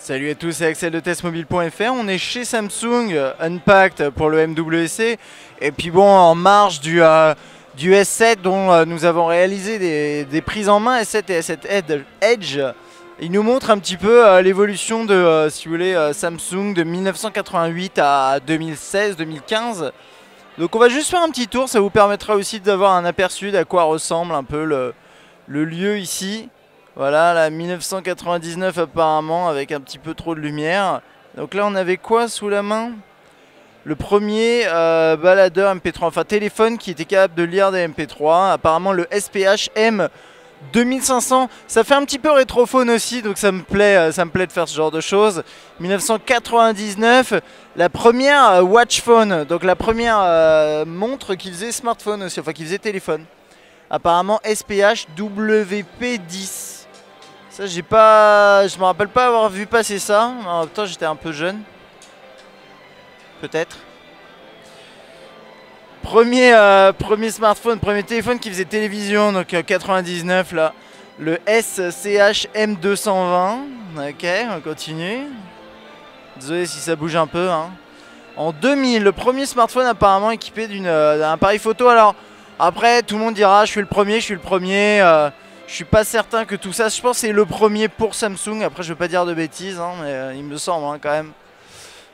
Salut à tous, c'est Axel de testmobile.fr. On est chez Samsung Unpacked pour le MWC. Et puis bon, en marge du S7 dont nous avons réalisé des prises en main S7 et S7 Edge. Il nous montre un petit peu l'évolution de, si vous voulez, Samsung de 1988 à 2016-2015. Donc on va juste faire un petit tour, ça vous permettra aussi d'avoir un aperçu d'à quoi ressemble un peu le lieu ici. Voilà, là 1999 apparemment, avec un petit peu trop de lumière. Donc là on avait quoi sous la main? Le premier baladeur MP3, enfin téléphone qui était capable de lire des MP3. Apparemment le SPH M 2500, ça fait un petit peu rétrophone aussi, donc ça me plaît de faire ce genre de choses. 1999, la première watch phone, donc la première montre qui faisait smartphone aussi, enfin qui faisait téléphone. Apparemment SPH WP10. Ça je me rappelle pas avoir vu passer ça. En même temps j'étais un peu jeune. Peut-être. Premier smartphone, premier téléphone qui faisait télévision, donc 99 là. Le SCH M220. Ok, on continue. Désolé si ça bouge un peu. Hein. En 2000, le premier smartphone apparemment équipé d'un appareil photo. Alors après tout le monde dira je suis le premier. Je suis pas certain que tout ça, je pense que c'est le premier pour Samsung. Après je veux pas dire de bêtises, hein, mais il me semble hein, quand même.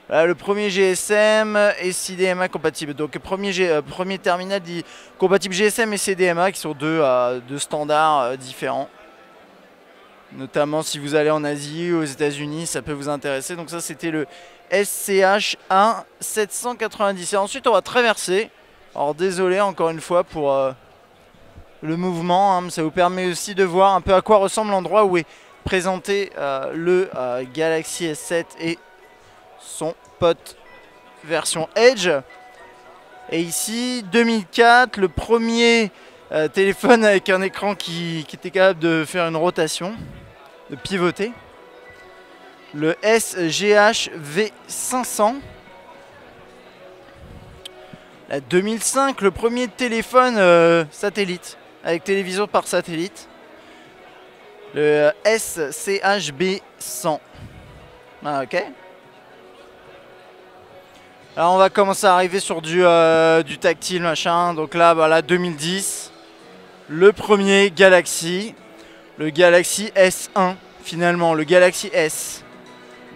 Là, le premier GSM et CDMA compatible. Donc premier terminal compatible GSM et CDMA qui sont deux standards différents. Notamment si vous allez en Asie ou aux États-Unis, ça peut vous intéresser. Donc ça c'était le SCH1 790. Et ensuite on va traverser. Alors désolé encore une fois pour le mouvement, hein, ça vous permet aussi de voir un peu à quoi ressemble l'endroit où est présenté le Galaxy S7 et son pote version Edge. Et ici 2004, le premier téléphone avec un écran qui était capable de faire une rotation, de pivoter. Le SGH V500. La 2005, le premier téléphone satellite, avec télévision par satellite. Le SCHB100. Ah, ok. Alors on va commencer à arriver sur du tactile machin. Donc là, voilà, 2010. Le premier Galaxy. Le Galaxy S1 finalement, le Galaxy S.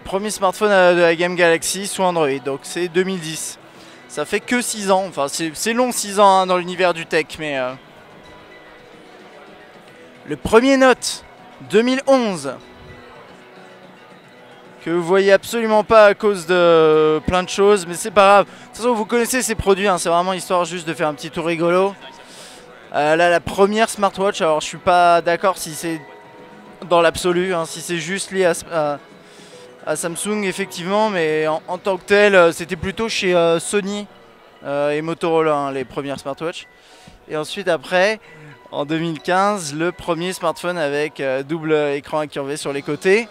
Premier smartphone de la gamme Galaxy sous Android. Donc c'est 2010. Ça fait que 6 ans, enfin c'est long 6 ans hein, dans l'univers du tech, mais... Le premier Note, 2011, que vous voyez absolument pas à cause de plein de choses, mais c'est pas grave. De toute façon, vous connaissez ces produits, hein, c'est vraiment histoire juste de faire un petit tour rigolo. Là, la première smartwatch, alors je suis pas d'accord si c'est dans l'absolu, hein, si c'est juste lié à Samsung effectivement, mais en tant que tel c'était plutôt chez Sony et Motorola hein, les premières smartwatches. Et ensuite après en 2015 le premier smartphone avec double écran incurvé sur les côtés,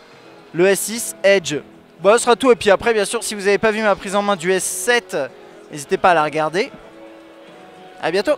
le S6 Edge. Bon, ce sera tout, et puis après bien sûr si vous n'avez pas vu ma prise en main du S7, n'hésitez pas à la regarder. À bientôt.